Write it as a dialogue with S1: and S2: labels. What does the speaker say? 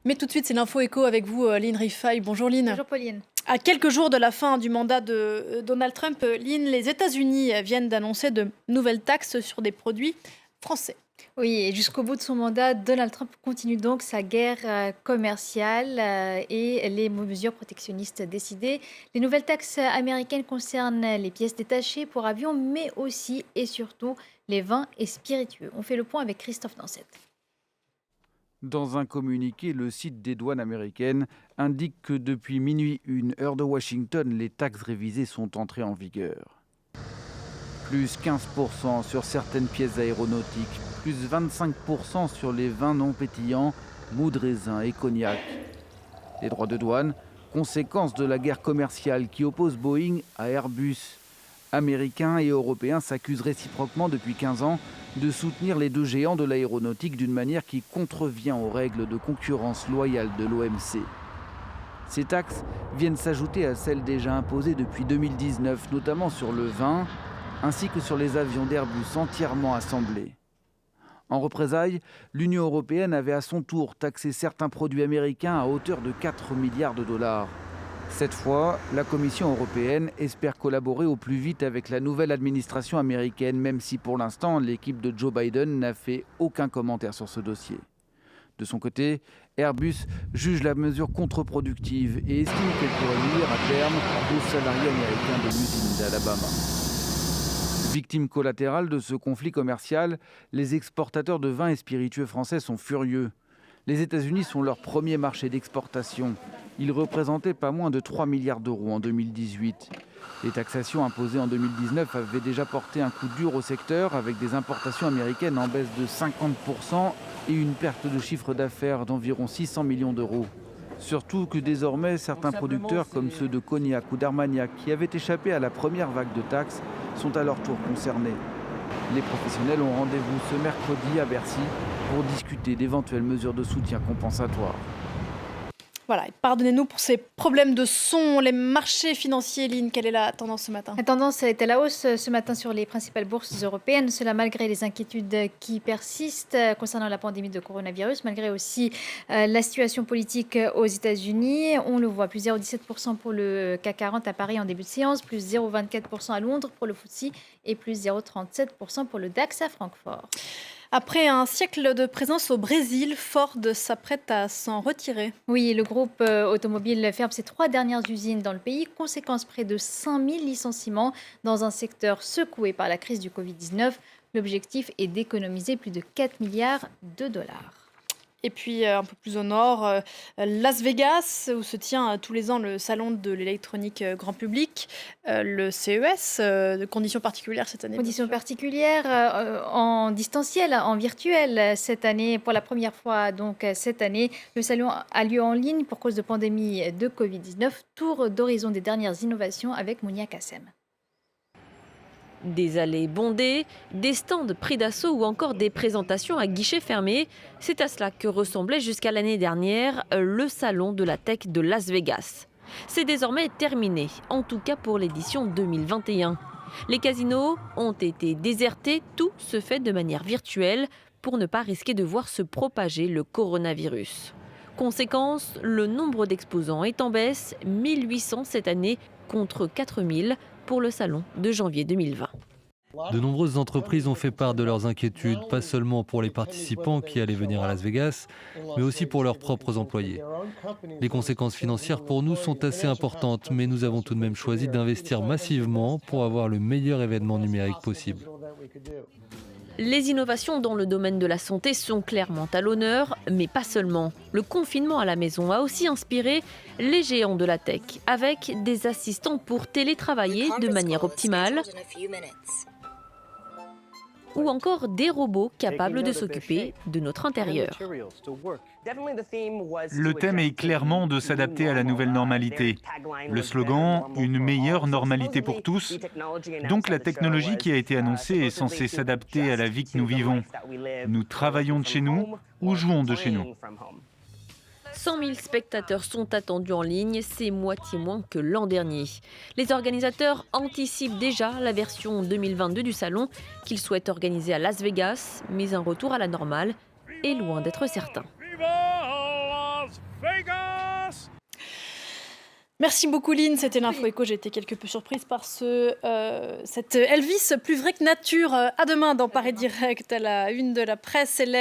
S1: Mais tout de suite, c'est l'info éco avec vous, Lynn Rifaille. Bonjour Lynn.
S2: Bonjour Pauline.
S1: À quelques jours de la fin du mandat de Donald Trump, Lynn, les États-Unis viennent d'annoncer de nouvelles taxes sur des produits français.
S2: Oui, et jusqu'au bout de son mandat, Donald Trump continue donc sa guerre commerciale et les mesures protectionnistes décidées. Les nouvelles taxes américaines concernent les pièces détachées pour avions, mais aussi et surtout les vins et spiritueux. On fait le point avec Christophe Dansette.
S3: Dans un communiqué, le site des douanes américaines indique que depuis minuit 1 heure de Washington, les taxes révisées sont entrées en vigueur. Plus 15% sur certaines pièces aéronautiques, plus 25% sur les vins non pétillants, mou de raisin et cognac. Les droits de douane, conséquence de la guerre commerciale qui oppose Boeing à Airbus. Américains et Européens s'accusent réciproquement depuis 15 ans de soutenir les deux géants de l'aéronautique d'une manière qui contrevient aux règles de concurrence loyale de l'OMC. Ces taxes viennent s'ajouter à celles déjà imposées depuis 2019, notamment sur le vin, ainsi que sur les avions d'Airbus entièrement assemblés. En représailles, l'Union européenne avait à son tour taxé certains produits américains à hauteur de 4 milliards de dollars. Cette fois, la Commission européenne espère collaborer au plus vite avec la nouvelle administration américaine, même si pour l'instant, l'équipe de Joe Biden n'a fait aucun commentaire sur ce dossier. De son côté, Airbus juge la mesure contre-productive et estime qu'elle pourrait nuire à terme aux salariés américains de l'usine d'Alabama. Victimes collatérales de ce conflit commercial, les exportateurs de vins et spiritueux français sont furieux. Les États-Unis sont leur premier marché d'exportation. Ils représentaient pas moins de 3 milliards d'euros en 2018. Les taxations imposées en 2019 avaient déjà porté un coup dur au secteur avec des importations américaines en baisse de 50% et une perte de chiffre d'affaires d'environ 600 millions d'euros. Surtout que désormais, certains producteurs comme ceux de Cognac ou d'Armagnac qui avaient échappé à la première vague de taxes sont à leur tour concernés. Les professionnels ont rendez-vous ce mercredi à Bercy pour discuter d'éventuelles mesures de soutien compensatoires.
S1: Voilà, et pardonnez-nous pour ces problèmes de son. Les marchés financiers, Lynn, quelle est la tendance ce matin ?
S2: La tendance est à la hausse ce matin sur les principales bourses européennes, cela malgré les inquiétudes qui persistent concernant la pandémie de coronavirus, malgré aussi la situation politique aux États-Unis. On le voit, plus 0,17% pour le CAC 40 à Paris en début de séance, plus 0,24% à Londres pour le FTSE et plus 0,37% pour le DAX à Francfort.
S1: Après un siècle de présence au Brésil, Ford s'apprête à s'en retirer.
S2: Oui, le groupe automobile ferme ses 3 dernières usines dans le pays. Conséquence, près de 5000 licenciements dans un secteur secoué par la crise du Covid-19. L'objectif est d'économiser plus de 4 milliards de dollars.
S1: Et puis un peu plus au nord, Las Vegas, où se tient tous les ans le salon de l'électronique grand public, le CES, de conditions particulières cette année.
S2: Conditions particulières en distanciel, en virtuel cette année. Pour la première fois donc cette année, le salon a lieu en ligne pour cause de pandémie de Covid-19. Tour d'horizon des dernières innovations avec Mounia Kassem.
S4: Des allées bondées, des stands pris d'assaut ou encore des présentations à guichets fermés. C'est à cela que ressemblait jusqu'à l'année dernière le salon de la tech de Las Vegas. C'est désormais terminé, en tout cas pour l'édition 2021. Les casinos ont été désertés, tout se fait de manière virtuelle pour ne pas risquer de voir se propager le coronavirus. Conséquence, le nombre d'exposants est en baisse, 1800 cette année contre 4000 pour le salon de janvier 2020.
S5: De nombreuses entreprises ont fait part de leurs inquiétudes, pas seulement pour les participants qui allaient venir à Las Vegas, mais aussi pour leurs propres employés. Les conséquences financières pour nous sont assez importantes, mais nous avons tout de même choisi d'investir massivement pour avoir le meilleur événement numérique possible.
S4: Les innovations dans le domaine de la santé sont clairement à l'honneur, mais pas seulement. Le confinement à la maison a aussi inspiré les géants de la tech, avec des assistants pour télétravailler de manière optimale, ou encore des robots capables de s'occuper de notre intérieur.
S6: Le thème est clairement de s'adapter à la nouvelle normalité. Le slogan « Une meilleure normalité pour tous ». Donc la technologie qui a été annoncée est censée s'adapter à la vie que nous vivons. Nous travaillons de chez nous ou jouons de chez nous.
S4: 100 000 spectateurs sont attendus en ligne, c'est moitié moins que l'an dernier. Les organisateurs anticipent déjà la version 2022 du salon qu'ils souhaitent organiser à Las Vegas, mais un retour à la normale est loin d'être certain.
S1: Merci beaucoup Lynn, c'était l'info éco. J'ai été quelque peu surprise par cet Elvis plus vrai que nature. À demain dans Paris Direct à la une de la presse. Hélène.